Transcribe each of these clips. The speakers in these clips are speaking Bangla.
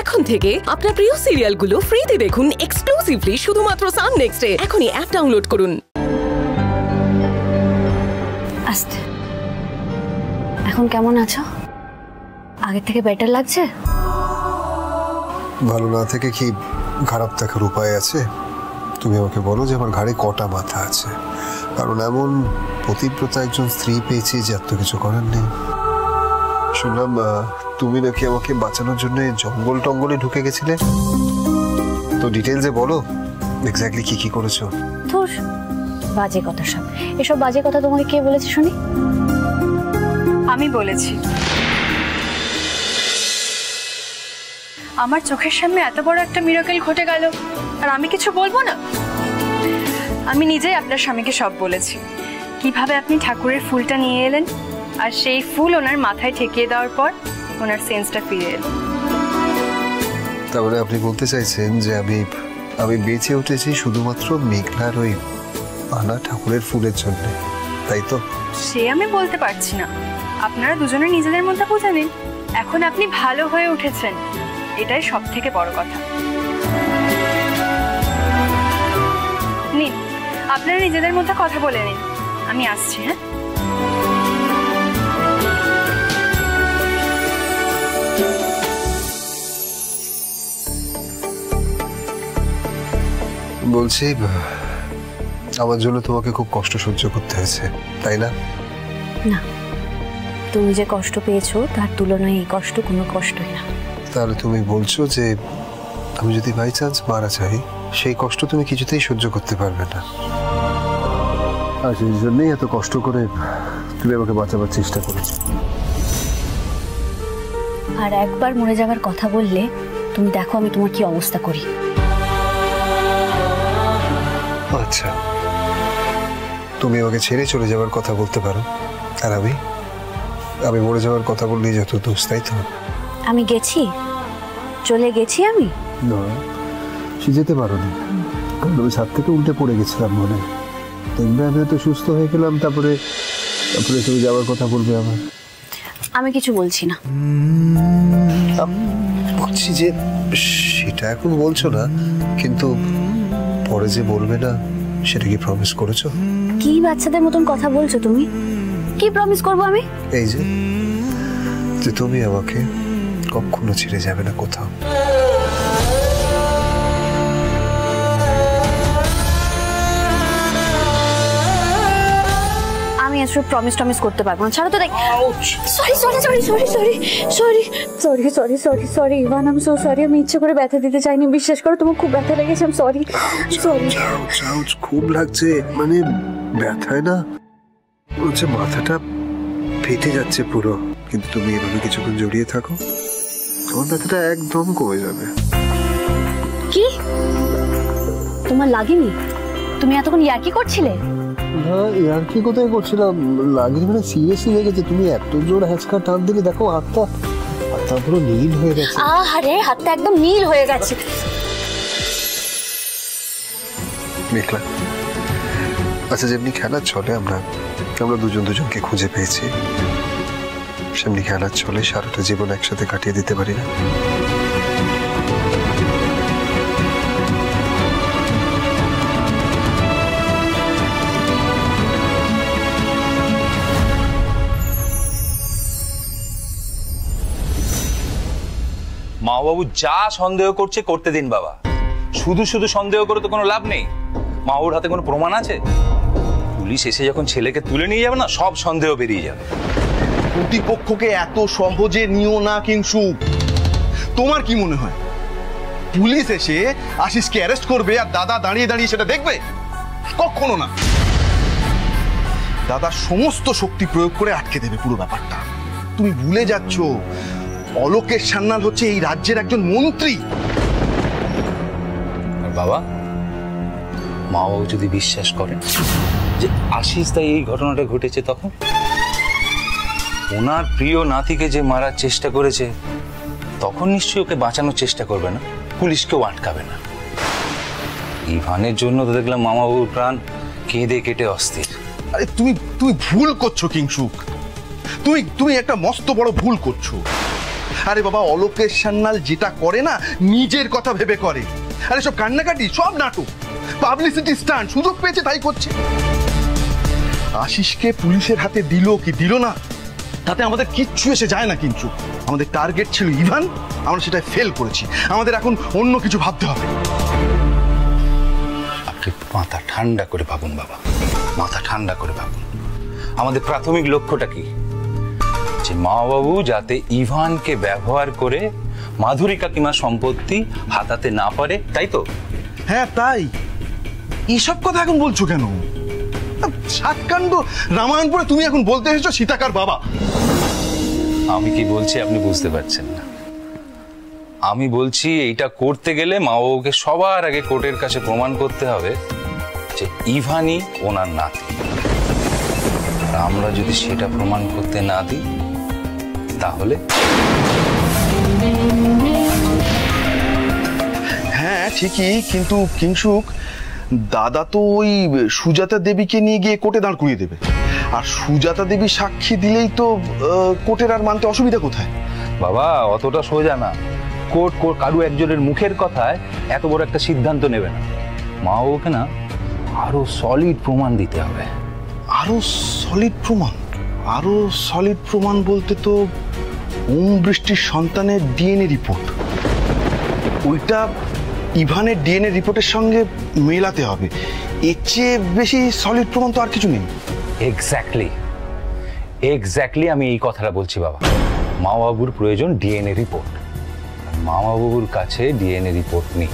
এখন থেকে আপনার প্রিয় সিরিয়ালগুলো ফ্রিতে দেখুন এক্সক্লুসিভলি শুধুমাত্র সান নেক্সটে। এখনই অ্যাপ ডাউনলোড করুন। আস্তে, এখন কেমন আছো? আগের থেকে বেটার লাগছে? ভালো না থেকে কি খারাপ থাকার উপায় আছে? তুমি আমাকে বলো যে আমার ঘাড়ে কটা মাথা আছে, কারণ এমন পতিব্রতা একজন স্ত্রী পেয়েছি যে এত কিছু করার নেই। শুনলাম তুমি নাকি আমাকে বাঁচানোর জন্য জঙ্গল টঙ্গলে ঢুকে গেছিলে, তো ডিটেলসে বলো এক্স্যাক্টলি কি কি করেছো। ধুর, বাজে কথা সব। এসব বাজে কথা তোমাকে কে বলেছে শুনি? আমি বলেছি। আমার চোখের সামনে এত বড় একটা মিরাকেল ঘটে গেল আর আমি কিছু বলবো না? আমি নিজেই আপনার স্বামীকে সব বলেছি, কিভাবে আপনি ঠাকুরের ফুলটা নিয়ে এলেন আর সেই ফুল ওনার মাথায় ঠেকিয়ে দেওয়ার পর ওনার সেন্সটা ফিরে এলো। তাহলে আপনি বলতে চাইছেন যে আমি বেঁচে উঠেছি শুধুমাত্র মেঘলার ওই আনা ঠাকুরের ফুলের জন্য, তাই তো? সে আমি বলতে পারছি না, আপনারা দুজনে নিজেদের মধ্যে বুঝে নিন। এখন আপনি ভালো হয়ে উঠেছেন, এটাই সব থেকে বড় কথা। নিন, আপনারা নিজেদের মধ্যে কথা বলে নিন, আমি আসছি। হ্যাঁ, বলছি আমার জন্য তোমাকে খুব কষ্ট সহ্য করতে হয়েছে, তাই না? না, তুমি যে কষ্ট পেয়েছো তার তুলনায় এই কষ্ট কোনো কষ্টই না। তাহলে তুমি বলছো যে আমি যদি বাই চান্স মারা যাই, সেই কষ্ট তুমি কিছুতেই সহ্য করতে পারবে না, আর সেই জন্যই এত কষ্ট করে তুমি আমাকে বাঁচাবার চেষ্টা করেছো। আর একবার মরে যাবার কথা বললে তুমি দেখো আমি তোমার কি অবস্থা করি। আচ্ছা, তুমি আমাকে ছেড়ে চলে যাওয়ার কথা বলতে পারো, আর আমি মরে যাওয়ার কথা বললেই যত দোষ, তাই তো? আমি গেছি, চলে গেছি আমি? না, সে যেতে পারো না, কারণ আমি ছাদ থেকে উল্টে পড়ে গেছিলাম মনে। দেখবে আমি এত সুস্থ হয়ে গেলাম, তারপরে তুমি যাওয়ার কথা বলবে আবার। আমি কিছু বলছি না। বলছি যে সেটা এখন বলছো না, কিন্তু পরে যে বলবে না সেটা কি প্রমিস করেছো? কি বাচ্চাদের মতন কথা বলছো তুমি? কি প্রমিস করবো আমি? এই যে তুমি আমাকে কখনো ছেড়ে যাবে না কোথাও। আমি এসব প্রমিস টমিস করতে পারবো না, ছাড়ো তো। দেখ, sorry Evan, I am so sorry. আমি ইচ্ছে করে ব্যথা দিতে চাইনি, বিশ্বাস করো, তোমার খুব ব্যথা লেগেছে। I am sorry. খুব লাগছে, মানে ব্যথায় না হচ্ছে মাথাটা ফেটে যাচ্ছে পুরো, কিন্তু তুমি এভাবে কিছুক্ষণ জড়িয়ে থাকো, তোমার ব্যথাটা একদম কমে যাবে। কি তোমার লাগেনি? তুমি এতক্ষণ ইয়ার্কি করছিলে? না, ইয়ার্কি কোথায় করছিলাম, লাগেনি মানে সিরিয়াসলি লেগেছে। তুমি এত জোর হ্যাচকা টান দিলে, দেখো হাতটা পুরো নীল হয়ে গেছে। আরে হাতটা একদম নীল হয়ে গেছে। মেঘলা, আচ্ছা যেমনি খেলার চলে আমরা দুজনকে খুঁজে পেয়েছি, সেমনি খেলার চলে সারাটা জীবন একসাথে কাটিয়ে দিতে পারি না? মা বাবু যা সন্দেহ করছে করতে দিন বাবা, শুধু শুধু সন্দেহ করে তো কোনো লাভ নেই। মা বাবুর হাতে কোনো প্রমাণ আছে? পুলিশ এসে যখন ছেলেকে তুলে নিয়ে যাবে না, সব সন্দেহ বেরিয়ে যাবে। প্রতিপক্ষকে এত সহজে নিও না কিংসুক। তোমার কি মনে হয় পুলিশ এসে আশিসকে অ্যারেস্ট করবে আর দাদা দাঁড়িয়ে দাঁড়িয়ে সেটা দেখবে? কখনো না। দাদা সমস্ত শক্তি প্রয়োগ করে আটকে দেবে পুরো ব্যাপারটা। তুমি ভুলে যাচ্ছ অলোকেশ সান্যাল হচ্ছে এই রাজ্যের একজন মন্ত্রী। আর বাবা, মা বাবু যদি বিশ্বাস করেন যে আশিস তাই এই ঘটনাটা ঘটেছে, তখন ওনার প্রিয় নাতিকে যে মারার চেষ্টা করেছে, তখন নিশ্চয়ই ওকে বাঁচানোর চেষ্টা করবে না, পুলিশকেও আটকাবে না। ইভানের জন্য তো দেখলাম মামা বাবুর প্রাণ কেঁদে কেটে অস্থির। আরে তুমি ভুল করছো কিংসুক, তুমি একটা মস্ত বড় ভুল করছো। আরে বাবা, অলোকেশ সান্যাল যেটা করে না নিজের কথা ভেবে করে। আরে সব কান্নাকাটি, সব নাটক, পাবলিসিটি স্টান্ট, সুযোগ পেয়েছে তাই করছে। আশিসকে পুলিশের হাতে দিল কি দিল না তাতে আমাদের কিচ্ছু এসে যায় না, কিন্তু আমাদের টার্গেট ছিল ইভান, আমরা সেটা ফেল করেছি। আমাদের এখন অন্য কিছু ভাবতে হবে। আপনি মাথা ঠান্ডা করে ভাবুন বাবা, মাথা ঠান্ডা করে ভাবুন। আমাদের প্রাথমিক লক্ষ্যটা কি? যে মা বাবু যাতে ইভানকে ব্যবহার করে মাধুরী কাকিমার সম্পত্তি হাতাতে না পারে, তাই তো? হ্যাঁ তাই। এইসব কথা এখন বলছো কেন? সাতকাণ্ড রামায়ণ পড়ে তুমি এখন বলতে এসেছো সীতাকার বাবা। আমি কি বলছি আপনি বুঝতে পারছেন না। আমি বলছি এইটা করতে গেলে মা বাবুকে সবার আগে কোর্টের কাছে প্রমাণ করতে হবে যে ইভানই ওনার নাতি। আর আমরা যদি সেটা প্রমাণ করতে না দিই তাহলে? হ্যাঁ ঠিকই, কিন্তু কিংসুক দাদা তো ওই সুজাতা দেবীকে নিয়ে গিয়ে কোর্টে দাঁড় করিয়ে দেবে, আর সুজাতা দেবী সাক্ষী দিলেই তো কোর্টের আর মানতে অসুবিধা কোথায়? বাবা অতটা সোজা না। কোর্ট কারু একজনের মুখের কথায় এত বড় একটা সিদ্ধান্ত নেবে না। মা বাবুকে না আরো সলিড প্রমাণ দিতে হবে। আরো সলিড প্রমাণ? আরো সলিড প্রমাণ বলতে তো ওম বৃষ্টির সন্তানের ডিএনএ রিপোর্ট, ওইটা ইভানের ডিএনএ রিপোর্টের সঙ্গে মেলাতে হবে। এর চেয়ে বেশি সলিড প্রমাণ তো আর কিছু নেই। এক্স্যাক্টলি আমি এই কথাটা বলছি বাবা। মা বাবুর প্রয়োজন ডিএনএ রিপোর্ট। মা বাবুর কাছে ডিএনএ রিপোর্ট নেই।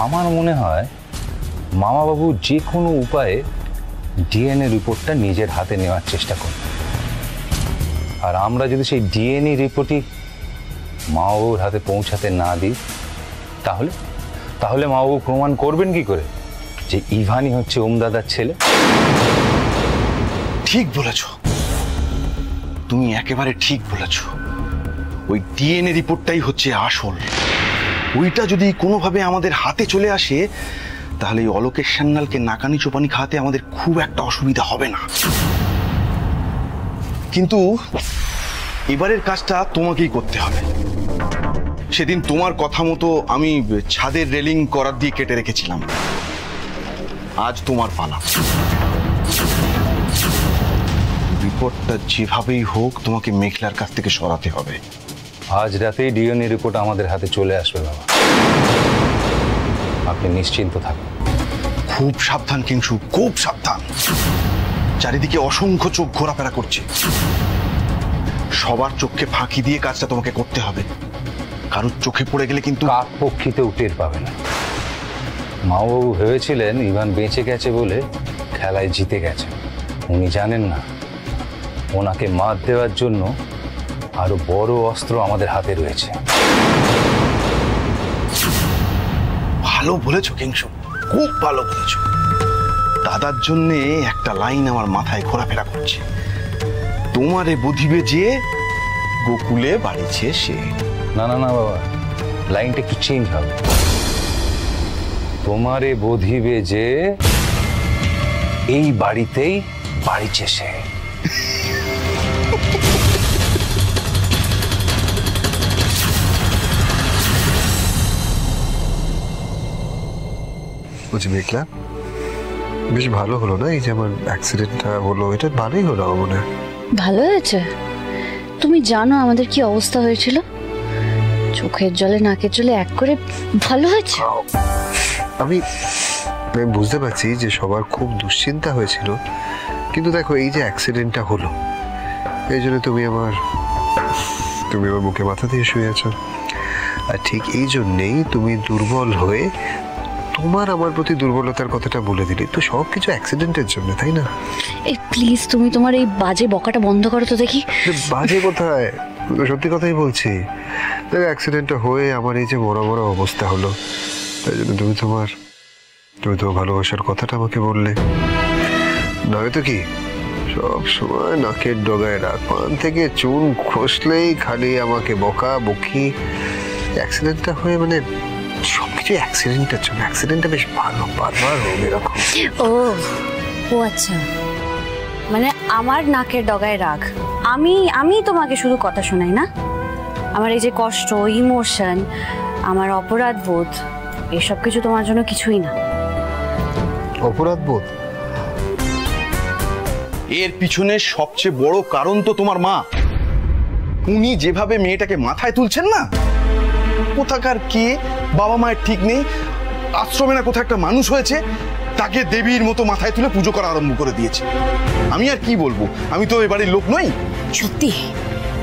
আমার মনে হয় মামা বাবু যে কোনো উপায়ে ডিএনএ রিপোর্টটা নিজের হাতে নেওয়ার চেষ্টা করবে। আর আমরা যদি সেই ডিএনএ রিপোর্টই মা বাবুর হাতে পৌঁছাতে না দিই তাহলে মা বাবু প্রমাণ করবেন কি করে যে ইভানই হচ্ছে ওমদাদার ছেলে? ঠিক বলেছ তুমি, একেবারে ঠিক বলেছ। ওই ডিএনএ রিপোর্টটাই হচ্ছে আসল। ওইটা যদি কোনোভাবে আমাদের হাতে চলে আসে তাহলে এই অলোকেশ সান্যালকে নাকানি চোপানি খাওয়াতে আমাদের খুব একটা অসুবিধা হবে না। কিন্তু এবারের কাজটা তোমাকেই করতে হবে। সেদিন তোমার কথা মতো আমি ছাদের রেলিং করার দিয়ে কেটে রেখেছিলাম। আজ তোমার পালা। রিপোর্টটা যেভাবেই হোক তোমাকে মেঘলার কাছ থেকে সরাতে হবে। আজ রাতেই ডিএনএ রিপোর্ট আমাদের হাতে চলে আসবে বাবা, আপনি নিশ্চিন্ত থাকুন। খুব সাবধান কিংসু, খুব সাবধান। চারিদিকে অসংখ্য চোখ ঘোরাফেরা করছে। সবার চোখকে ফাঁকি দিয়ে কাজটা তোমাকে করতে হবে। কারোর চোখে পড়ে গেলে কিন্তু কাকপক্ষীতেও টের পাবে না। মা বাবু ভেবেছিলেন ইভান বেঁচে গেছে বলে খেলায় জিতে গেছে। উনি জানেন না ওনাকে মাত দেওয়ার জন্য আরো বড় অস্ত্র আমাদের হাতে রয়েছে। ভালো বলেছো কিংসু, খুব ভালো বলেছো। দাদার জন্য একটা লাইন আমার মাথায় ঘোরাফেরা করছে। তোমারে বুঝিবে যে গোকুলে বাড়িছে সে। না না না বাবা, লাইনটা একটু চেঞ্জ হবে। তোমারে বোধিবে যে এই বাড়িতেই বাড়িছে সে। বুঝি মেঘলা, বেশ ভালো হলো না এই যে আমার অ্যাক্সিডেন্টটা হলো? এটা ভালোই হলো আমার মনে হয়। ভালো হয়েছে। তুমি জানো আমাদের কি অবস্থা হয়েছিল? চোখের জলে নাকের জলে এক করে। ভালো হয়েছে। আমি বুঝতে পারছি যে সবার খুব দুশ্চিন্তা হয়েছিল, কিন্তু দেখো এই যে অ্যাক্সিডেন্টটা হলো এই জন্য তুমি আমার মুখে মাথা দিয়ে শুয়ে আছো। আর ঠিক এই জন্যেই তুমি দুর্বল হয়ে তোমার আমার প্রতি দুর্বলতার কথাটা বলে দিলে। তো সব কিছু অ্যাক্সিডেন্টের জন্য, তাই না? এই প্লিজ তুমি তোমার এই বাজে বকাটা বন্ধ করো তো দেখি। বাজে কোথায়, সত্যি কথাই বলছি। দেখো অ্যাক্সিডেন্টটা হয়ে আমার এই যে বড় বড় অবস্থা হলো, তাই জন্য তুমি তোমার ভালোবাসার কথাটা আমাকে বললে। নয়তো কি সব সময় নাকের ডগায় রাখ, পান থেকে চুন খসলেই খালি আমাকে বকা বকি। অ্যাক্সিডেন্টটা হয়ে মানে সবকিছু অ্যাক্সিডেন্টের জন্য। অ্যাক্সিডেন্টটা বেশ ভালো, বারবার হোক এরকম। ও আচ্ছা, মানে আমার নাকের ডগায় রাগ। আমি তোমাকে শুধু কথা শোনাই না? আমার এই যে কষ্ট, ইমোশন, আমার অপরাধ বোধ, এসব কিছু তোমার জন্য কিছুই না। অপরাধ বোধ? এর পিছনে সবচেয়ে বড় কারণ তো তোমার মা। উনি যেভাবে মেয়েটাকে মাথায় তুলছেন না, কোথাকার কে, বাবা মায়ের ঠিক নেই, আশ্রমে না কোথাও একটা মানুষ হয়েছে, তাকে দেবীর মতো মাথায় তুলে পুজো করা আরম্ভ করে দিয়েছে। আমি আর কি বলবো, আমি তো এ বাড়ির লোক নই। সত্যি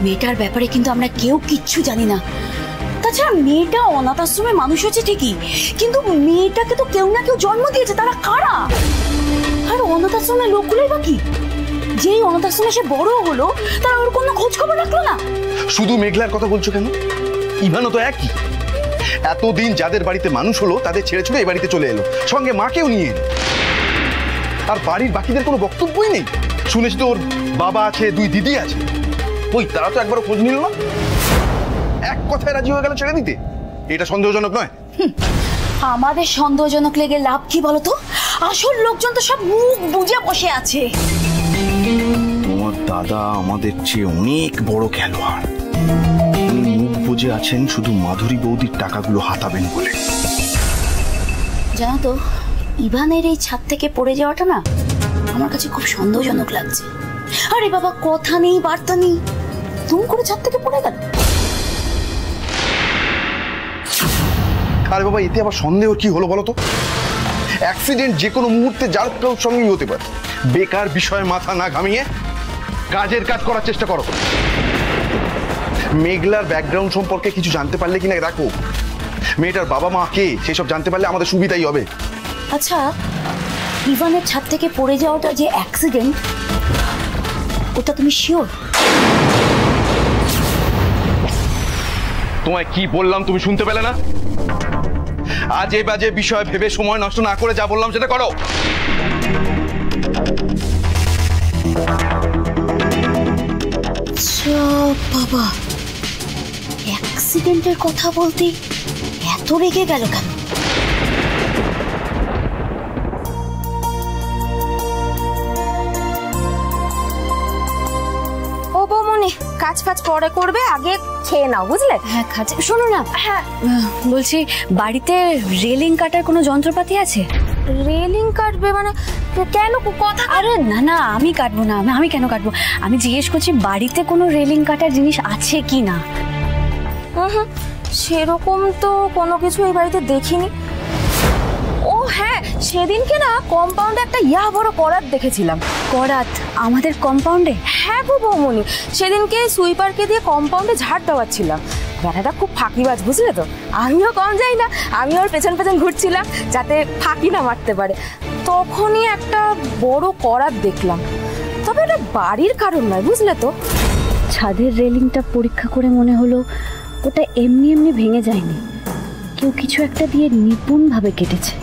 মেয়েটার ব্যাপারে কিন্তু আমরা কেউ কিচ্ছু জানি না। তাছাড়া মেয়েটা অনাথ আশ্রমে মানুষ হয়েছে ঠিকই, কিন্তু মেয়েটাকে তো কেউ না কেউ জন্ম দিয়েছে। তারা কারা? আর অনাথ আশ্রমের লোকগুলোই বা কি? যেই অনাথ আশ্রমে সে বড় হলো, তারা ওর কোনো খোঁজ খবর রাখলো না। শুধু মেঘলার কথা বলছো কেন? ইভানও তো একই। এতদিন যাদের বাড়িতে মানুষ হলো তাদের ছেড়ে ছুড়ে এই বাড়িতে চলে এলো, সঙ্গে মাকেও নিয়ে এলো। আর বাড়ির বাকিদের কোনো বক্তব্যই নেই। শুনেছি তো ওর বাবা আছে, 2 দিদি আছে। ওই তারা তো একবারও খোঁজ নিল না, এক কথায় রাজি হয়ে গেল ছেড়ে দিতে। এটা সন্দেহজনক নয়? আমাদের সন্দেহজনক লেগে লাভ কি বলতো? আসল লোকজন তো সব মুখ বুজে বসে আছে। তোমার দাদা আমাদের চেয়ে অনেক বড় খেলোয়াড়। উনি মুখ বুজে আছেন শুধু মাধুরী বৌদির টাকাগুলো হাতাবেন বলে। জানো তো, ইভানের এই ছাদ থেকে পড়ে যাওয়াটা না আমার কাছে খুব সন্দেহজনক লাগছে। আরে বাবা, কথা নেই বার্তা নেই, তুমি করে ছাদ থেকে পড়ে গেল। আরে বাবা, এতে আবার সন্দেহ কি হলো বলো তো? অ্যাক্সিডেন্ট যে কোনো মুহূর্তে যার কারোর সঙ্গেই হতে পারে। বেকার বিষয়ে মাথা না ঘামিয়ে কাজের কাজ করার চেষ্টা করো। মেঘলার ব্যাকগ্রাউন্ড সম্পর্কে কিছু জানতে পারলে কিনা রাখো। মেয়েটার বাবা মা কে সেসব জানতে পারলে আমাদের সুবিধাই হবে। আচ্ছা, ইভানের ছাদ থেকে পড়ে যাওয়াটা যে অ্যাক্সিডেন্ট, ওটা তুমি শিওর? তোমায় কি বললাম তুমি শুনতে পেলে না? আজে বাজে বিষয় ভেবে সময় নষ্ট না করে যা বললাম সেটা করো। বাবা, অ্যাক্সিডেন্টের কথা বলতে এত রেগে গেল কেন? ও বৌমনি, কাজ ফাজ পরে করবে, আগে খেয়ে নাও, বুঝলে? হ্যাঁ খাচ্ছে। শোনো না, হ্যাঁ বলছি বাড়িতে রেলিং কাটার কোনো যন্ত্রপাতি আছে? রেলিং কাটবে মানে কেন? কথা। আরে না না, আমি কাটবো না। আমি কেন কাটবো? আমি জিজ্ঞেস করছি বাড়িতে কোনো রেলিং কাটার জিনিস আছে কি না। সেরকম তো কোনো কিছু এই বাড়িতে দেখিনি। ও হ্যাঁ, সেদিনকে না কম্পাউন্ডে একটা বড় করাত দেখেছিলাম। করাত? আমাদের কম্পাউন্ডে? হ্যাঁ গো বৌমনি, সেদিনকে সুইপারকে দিয়ে কম্পাউন্ডে ঝাড় দেওয়াচ্ছিলাম। বেটাটা খুব ফাঁকিবাজ, বুঝলে তো। আমিও কম যাই না, আমি ওর পেছন পেছন ঘুরছিলাম যাতে ফাঁকি না মারতে পারে। তখনই একটা বড় করাত দেখলাম। তবে এটা বাড়ির কারণ নয়, বুঝলে তো। ছাদের রেলিংটা পরীক্ষা করে মনে হলো ওটা এমনি এমনি ভেঙে যায়নি, কেউ কিছু একটা দিয়ে নিপুণভাবে কেটেছে।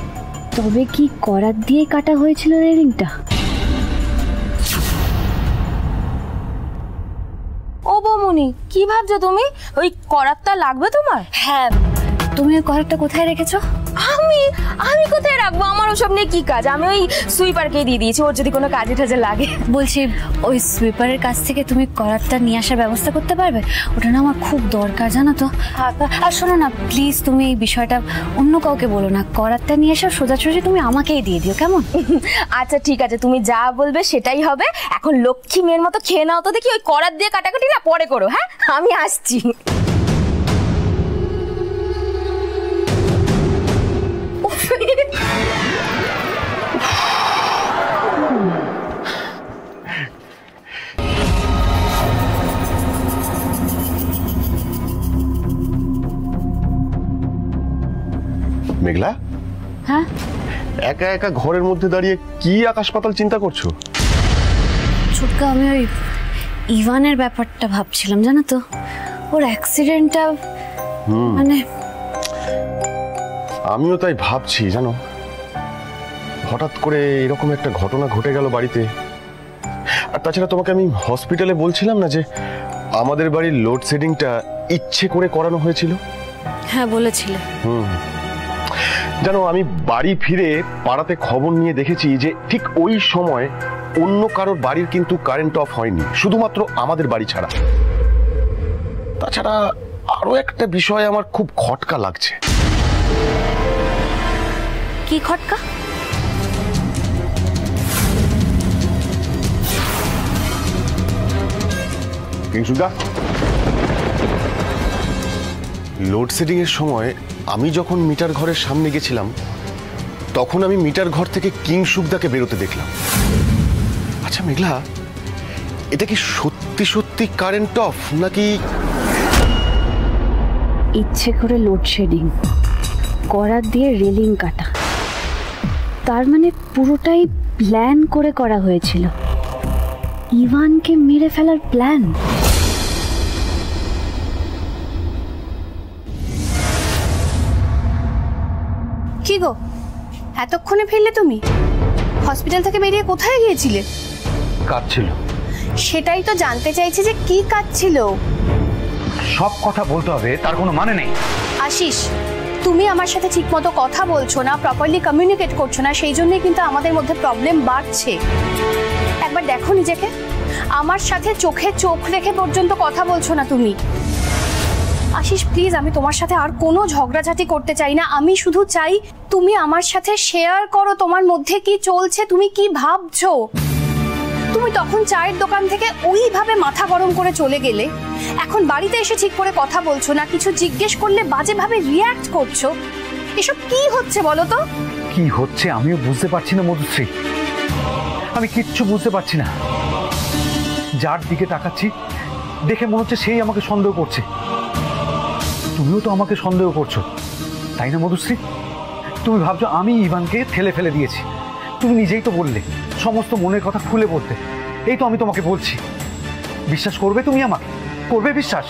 তবে কি করাত দিয়ে কাটা হয়েছিল রেলিংটা? ও বৌমনি, কি ভাবছো তুমি? ওই করাতটা লাগবে তোমার? হ্যাঁ। তুমি ওই করাতটা কোথায় রেখেছো? আমি কোথায় রাখবো? আমার ওসব নিয়ে কি কাজ? আমি ওই সুইপারকে দিয়ে দিয়েছি, ওর যদি কোনো কাজে টাজে লাগে। বলছি, ওই সুইপারের কাছ থেকে তুমি করাতটা নিয়ে আসার ব্যবস্থা করতে পারবে? ওটা না আমার খুব দরকার, জানো তো। আর শোনো না, প্লিজ তুমি এই বিষয়টা অন্য কাউকে বলো না। করাতটা নিয়ে আসা সোজাসুজি তুমি আমাকেই দিয়ে দিও, কেমন? আচ্ছা ঠিক আছে, তুমি যা বলবে সেটাই হবে। এখন লক্ষ্মী মেয়ের মতো খেয়ে নাও তো দেখি। ওই করাত দিয়ে কাটাকাটি না পরে করো, হ্যাঁ? আমি আসছি। মেঘলা, হ্যাঁ? একা একা ঘরের মধ্যে দাঁড়িয়ে কি আকাশ পাতাল চিন্তা করছো? ছোটকা, আমি ওই ইভানের ব্যাপারটা ভাবছিলাম, জানো তো। ওর অ্যাক্সিডেন্টটা মানে আমিও তাই ভাবছি, জানো। হঠাৎ করে এরকম একটা ঘটনা ঘটে গেল বাড়িতে। আর তাছাড়া তোমাকে আমি হসপিটালে বলছিলাম না যে আমাদের বাড়ির লোডশেডিংটা ইচ্ছে করে করানো হয়েছিল? হ্যাঁ বলেছিলে। জানো, আমি বাড়ি ফিরে পাড়াতে খবর নিয়ে দেখেছি যে ঠিক ওই সময় অন্য কারোর বাড়ির কিন্তু কারেন্ট অফ হয়নি, শুধুমাত্র আমাদের বাড়ি ছাড়া। তাছাড়া আরো একটা বিষয় আমার খুব খটকা লাগছে। কি খটকা? কিংসুদা, লোডশেডিং এর সময় আমি যখন মিটার ঘরের সামনে গেছিলাম তখন আমি মিটার ঘর থেকে কিংসুকদাকে বেরোতে দেখলাম। আচ্ছা মেঘলা, এটা কি সত্যি সত্যি কারেন্ট অফ নাকি ইচ্ছে করে লোডশেডিং করার দিয়ে রেলিং কাটা? তার মানে পুরোটাই প্ল্যান করে করা হয়েছিল, ইভানকে মেরে ফেলার প্ল্যান। কি গো, এতক্ষণে ফিরলে তুমি? হসপিটাল থেকে বেরিয়ে কোথায় গিয়েছিলে? কাজ ছিল। সেটাই তো জানতে চাইছি যে কি কাজ ছিল। সব কথা বলতে হবে তার কোনো মানে নেই। আশিস, তুমি আমার সাথে ঠিকমতো কথা বলছো না, প্রপারলি কমিউনিকেট করছো না, সেই জন্যই কিন্তু আমাদের মধ্যে প্রবলেম বাড়ছে। একবার দেখো নিজেকে, আমার সাথে চোখে চোখ রেখে পর্যন্ত কথা বলছো না তুমি। আশিস প্লিজ, আমি তোমার সাথে আর কোনো ঝগড়াঝাটি করতে চাই না। আমি শুধু চাই তুমি আমার সাথে শেয়ার করো তোমার মধ্যে কি চলছে, তুমি কি ভাবছো। তুমি তখন চায়ের দোকান থেকে ওইভাবে মাথা গরম করে চলে গেলে, এখন বাড়িতে এসে ঠিক করে কথা বলছো না, কিছু জিজ্ঞেস করলে বাজেভাবে রিয়্যাক্ট করছো। এসব কি হচ্ছে বলো তো? কি হচ্ছে আমিও বুঝতে পারছি না মধুশ্রী, আমি কিচ্ছু বুঝতে পারছি না। যার দিকে তাকাচ্ছি দেখে মনে হচ্ছে সেই আমাকে সন্দেহ করছে। তুমিও তো আমাকে সন্দেহ করছো, তাই না মধুশ্রী? তুমি ভাবছো আমি ইভানকে ঠেলে ফেলে দিয়েছি। তুমি নিজেই তো বললে সমস্ত মনের কথা খুলে বলতে। এই তো আমি তোমাকে বলছি, বিশ্বাস করবে তুমি আমাকে? করবে বিশ্বাস?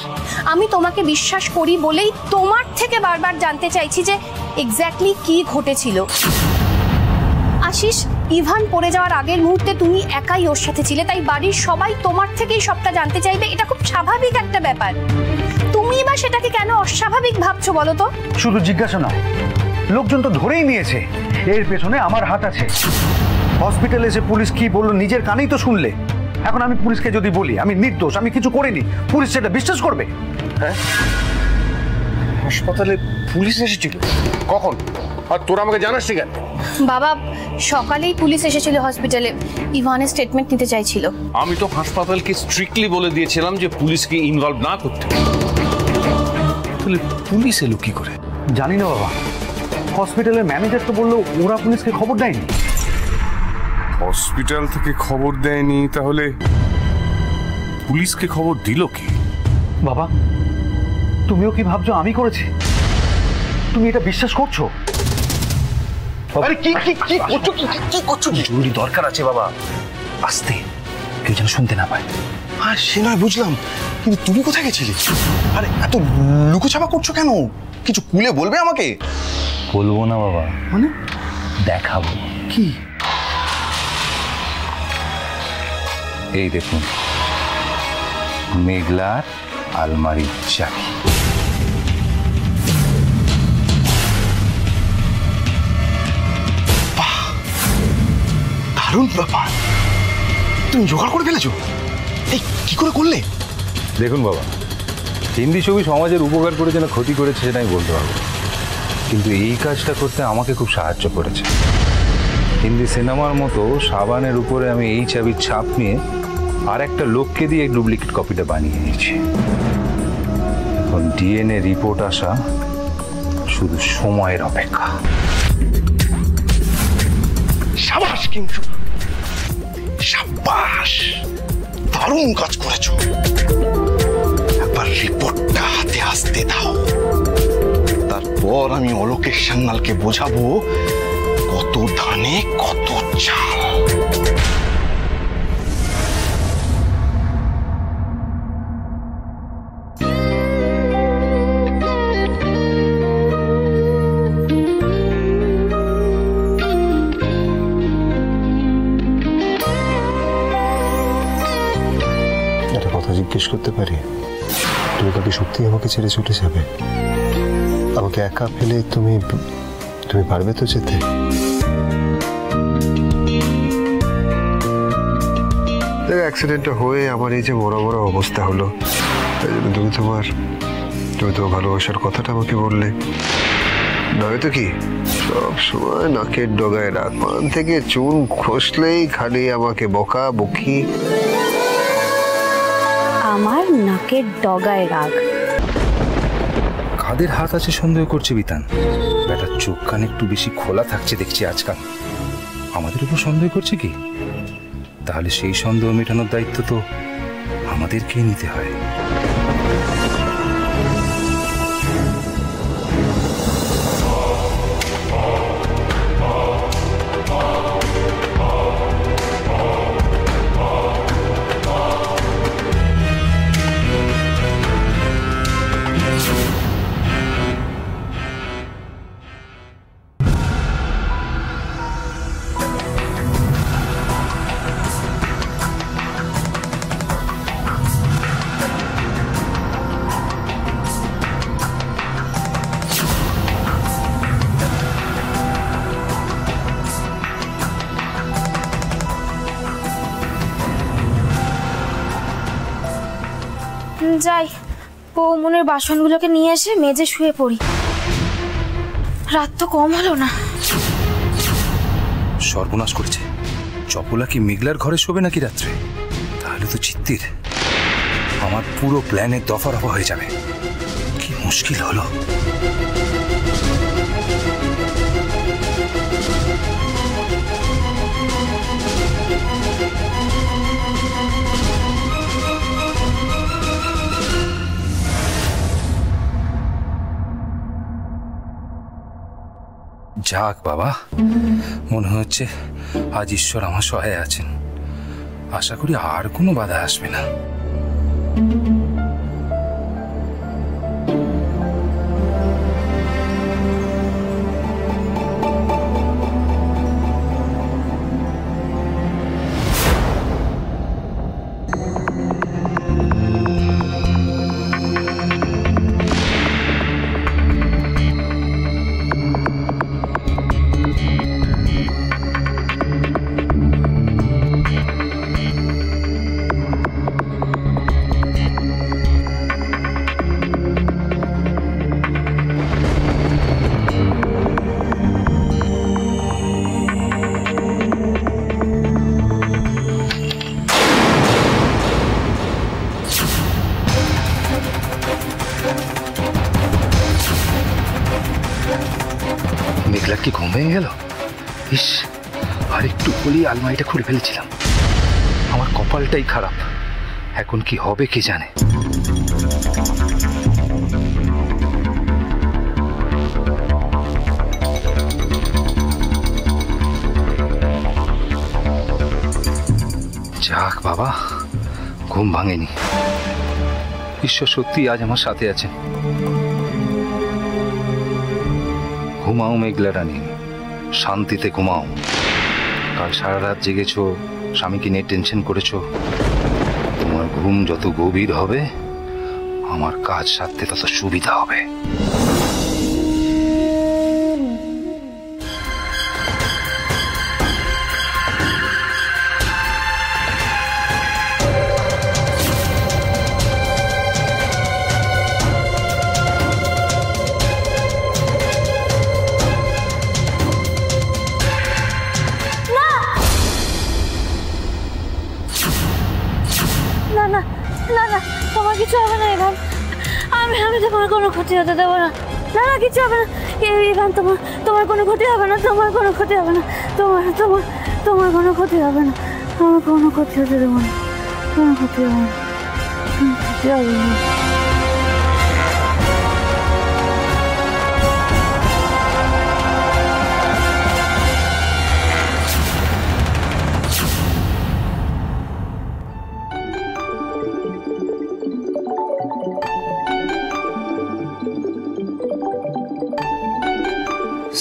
আমি তোমাকে বিশ্বাস করি বলেই তোমার থেকে বারবার জানতে চাইছি যে এক্স্যাক্টলি কি ঘটেছিল। আশিস, ইভান পড়ে যাওয়ার আগের মুহূর্তে তুমি একাই ওর সাথে ছিলে, তাই বাড়ির সবাই তোমার থেকেই সবটা জানতে চাইবে। এটা খুব স্বাভাবিক একটা ব্যাপার। তুমি বা সেটাকে কেন অস্বাভাবিক ভাবছো বলো তো? শুধু জিজ্ঞাসা নয়, লোকজন তো ধরেই নিয়েছে এর পেছনে আমার হাত আছে। হসপিটালে এসে পুলিশ কি বললো নিজের কানেই তো শুনলে। এখন আমি পুলিশকে যদি বলি আমি নির্দোষ, আমি কিছু করিনি, পুলিশ সেটা বিশ্বাস করবে? হ্যাঁ, হাসপাতালে পুলিশ এসেছিল কখন? আর তোরা আমাকে জানাসনি কেন? বাবা, সকালেই পুলিশ এসেছিল হসপিটালে, ইভানের স্টেটমেন্ট নিতে চাইছিল। আমি তো হাসপাতালকে স্ট্রিক্টলি বলে দিয়েছিলাম যে পুলিশকে ইনভলভ না করতে। তাহলে পুলিশ এলো কি করে? জানি না বাবা, হসপিটালের ম্যানেজার তো বললো ওরা পুলিশকে খবর দেয়নি। হসপিটাল থেকে খবর দেয়নি, তাহলে পুলিশকে খবর দিল কি? বাবা, তুমিও কি ভাবছো আমি করেছি? তুমি এটা বিশ্বাস করছো? আরে কি কি কি করছো? কি করছো? জরুরি দরকার আছে বাবা, আস্তে, কেউ যেন শুনতে না পায়। আর সে নয় বুঝলাম, কিন্তু তুমি কোথায় গেছিলে? আরে এত লুকোছাপা করছো কেন? কিছু খুলে বলবে আমাকে? বলবো না বাবা, মানে দেখাবো। কি? এই দেখুন, মেঘলার আলমারির চাবি। দারুণ ব্যাপার, তুমি জোগাড় করে ফেলেছো। এই কি করে করলে? দেখুন বাবা, হিন্দি ছবি সমাজের উপকার করেছে না ক্ষতি করেছে সেটা আমি বলতে পারবো, কিন্তু এই কাজটা করতে আমাকে খুব সাহায্য করেছে। হিন্দি সিনেমার মতো সাবানের উপরে আমি এই চাবির ছাপ নিয়ে আর একটা লোককে দিয়ে ডুপ্লিকেট কপিটা বানিয়ে নিয়েছি। এখন ডিএনএ রিপোর্ট আসা শুধু সময়ের অপেক্ষা। সাবাস কিন্তু, সাবাস, দারুণ কাজ করেছো। একবার রিপোর্টটা হাতে আসতে দাও, তারপর আমি অলোকেশ সান্যালকে বোঝাবো কত ধানে কত চাল। জিজ্ঞেস করতে পারি, তুমি কাকে সত্যি আমাকে ছেড়ে চলে যাবে? আমাকে একা ফেলে তুমি পারবে তো যেতে? অ্যাক্সিডেন্টটা হয়ে আমার এই যে মরা মরা অবস্থা হলো, তাই জন্য তুমি তোমার তুমি তো ভালোবাসার কথাটা আমাকে বললে, নয়তো কি সব সময় নাকের ডগায় রাগ, মান থেকে চুন খসলেই খালি আমাকে বকা বকি। আমার নাকের ডগায় রাগ? কাদের হাত আছে সন্দেহ করছে বিতান? বেটার চোখ কান একটু বেশি খোলা থাকছে দেখছি আজকাল। আমাদের উপর সন্দেহ করছে কি? তাহলে সেই সন্দেহ মেটানোর দায়িত্ব তো আমাদেরকেই নিতে হয়। যাই, বৌমনের বাসনগুলোকে নিয়ে এসে মেজে শুয়ে পড়ি। রাত তো কম হলো না। সর্বনাশ করেছে। চপলা কি মেঘলার ঘরে শোবে নাকি রাত্রে? তাহলে তো চিত্তির আমার পুরো প্ল্যানের দফারফা হয়ে যাবে। কি মুশকিল হলো। যাক বাবা, মনে হচ্ছে আজ ঈশ্বর আমার সহায় আছেন। আশা করি আর কোনো বাধা আসবে না। মেঘলা কি ঘুম ভেঙে গেল? ইস, আর একটু বলি আলমারিটা খুলে ফেলেছিলাম। আমার কপালটাই খারাপ। এখন কি হবে কে জানে। যাক বাবা, ঘুম ভাঙেনি। ঈশ্বর সত্যি আজ আমার সাথে আছেন। ঘুমাও মেঘলা রানী, শান্তিতে ঘুমাও। কাল সারা রাত জেগেছো, স্বামীকে নিয়ে টেনশন করেছো। তোমার ঘুম যত গভীর হবে, আমার কাজ সারতে তত সুবিধা হবে। না না না না, তোমার কিছু হবে না ইভান। আমি তোমার কোনো ক্ষতি হতে দেবো না। না না, কিছু হবে না ইভান। তোমার কোনো ক্ষতি হবে না। তোমার কোনো ক্ষতি হবে না। তোমার কোনো ক্ষতি হবে না। আমার কোনো ক্ষতি হতে দেবো না। কোনো ক্ষতি হবে না। ক্ষতি হবে না।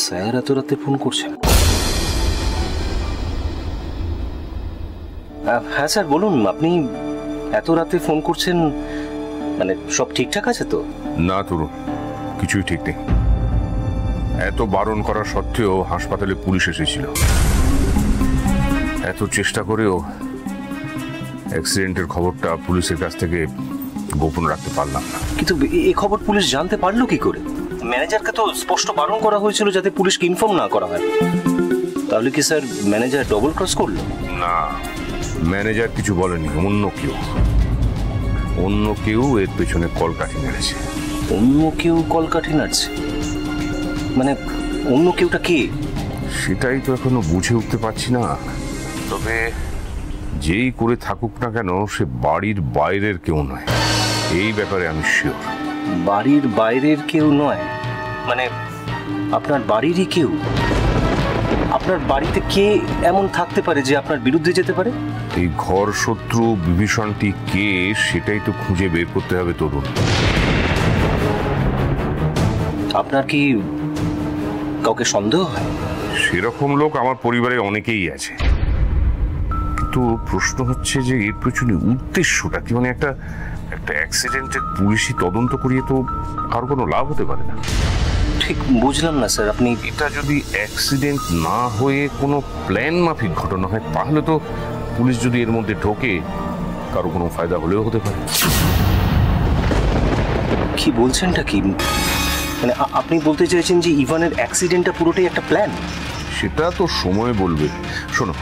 স্যার এত রাতে ফোন করছেন? হ্যাঁ স্যার বলুন, আপনি এত রাতে ফোন করছেন, মানে সব ঠিকঠাক আছে তো? না তরুণ, কিছুই ঠিক নেই। এত বারণ করা সত্ত্বেও হাসপাতালে পুলিশ এসেছিল। এত চেষ্টা করেও অ্যাক্সিডেন্টের খবরটা পুলিশের কাছ থেকে গোপন রাখতে পারলাম না। কিন্তু এই খবর পুলিশ জানতে পারলো কি করে? ম্যানেজারকে তো স্পষ্ট বারণ করা হয়েছিল যাতে পুলিশকে ইনফর্ম না করা হয়। তাহলে কি স্যার ম্যানেজার ডবল ক্রস করলো? না, ম্যানেজার কিছু বলেনি। অন্য কেউ এর পেছনে কলকাঠি নেড়েছে। অন্য কেউ কলকাঠি নাড়ছে মানে অন্য কেউটা কে? সেটাই তো এখনো বুঝে উঠতে পারছি না। তবে যেই করে থাকুক না কেন, সে বাড়ির বাইরের কেউ নয়, এই ব্যাপারে আমি শিওর। বাড়ির বাইরের কেউ নয় মানে আপনার বাড়িরই কেউ? আপনার বাড়িতে কে এমন থাকতে পারে যে আপনার বিরুদ্ধে যেতে পারে? এই ঘর শত্রু বিভীষণটি কে, সেটাই তো খুঁজে বের করতে হবে তরুণ। আপনার কি কাউকে সন্দেহ হয়? সেরকম লোক আমার পরিবারে অনেকেই আছে, কিন্তু প্রশ্ন হচ্ছে যে এর পেছনে উদ্দেশ্যটা কি? মানে একটা অ্যাক্সিডেন্টের পুলিশি তদন্ত করিয়ে তো কারো কোনো লাভ হতে পারে না। ঠিক বুঝলাম না স্যার। আপনি এটা যদি অ্যাক্সিডেন্ট না হয়ে কোনো প্ল্যান মাফিক ঘটনা হয়, তাহলে তো পুলিশ যদি এর মধ্যে ঢোকে কারো কোনো ফায়দা হলেও হতে পারে। কি বলছেনটা কি? মানে আপনি বলতে চাইছেন যে ইভানের অ্যাক্সিডেন্টটা পুরোটাই একটা প্ল্যান? সেটা তো সময় বলবে। শোনো,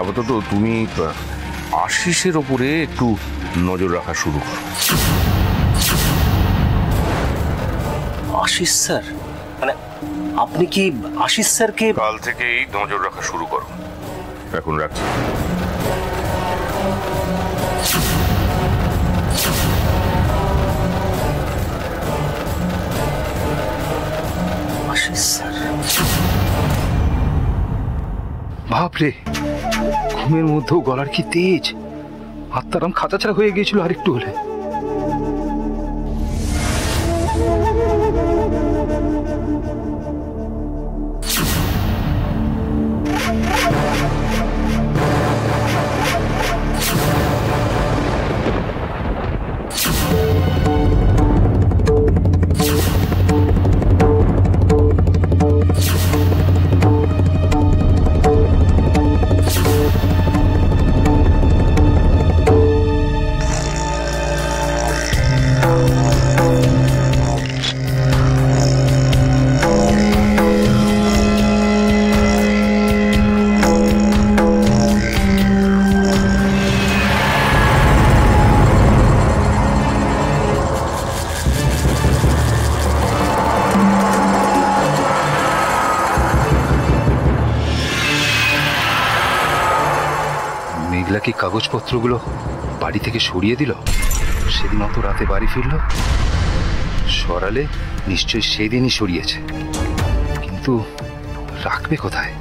আপাতত তুমি আশিসের ওপরে একটু নজর রাখা শুরু করো। আশিস স্যার? মানে আপনি কি আশিস স্যারকে? কাল থেকেই নজর রাখা শুরু করো। এখন রাখছি। আশিস স্যার? বাপরে, ঘুমের মধ্যেও গলার কি তেজ! আত্মারাম খাঁচা ছাড়া হয়ে গিয়েছিল আর একটু হলে। মেঘলা কি কাগজপত্রগুলো বাড়ি থেকে সরিয়ে দিল? সেদিন অত রাতে বাড়ি ফিরল, সরালে নিশ্চয়ই সেদিনই সরিয়েছে। কিন্তু রাখবে কোথায়?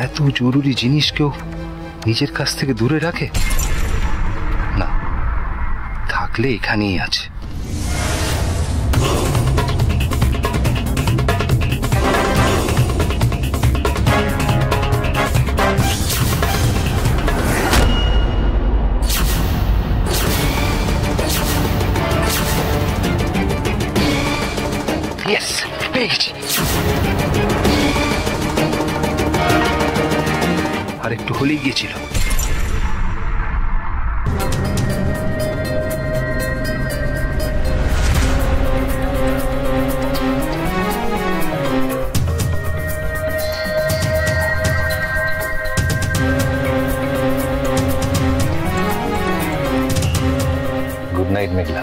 এত জরুরি জিনিস কেউ নিজের কাছ থেকে দূরে রাখে না? থাকলে এখানেই আছে। আর একটু হলেই গিয়েছিল। গুড নাইট মেঘলা।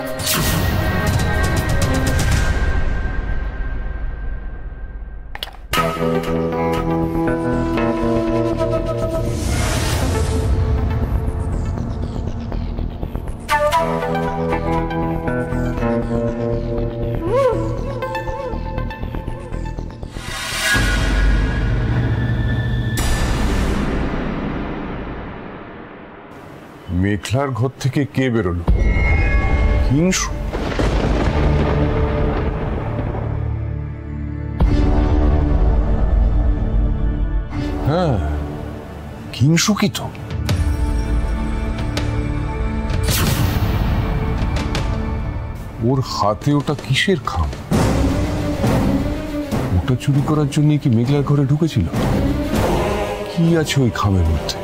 মেঘলার ঘর থেকে কে বেরোলো? হিংসু? হ্যাঁ, হিংসু কি তো। ওর হাতে ওটা কিসের খাম? ওটা চুরি করার জন্য কি মেঘলার ঘরে ঢুকেছিল? কি আছে ওই খামের মধ্যে?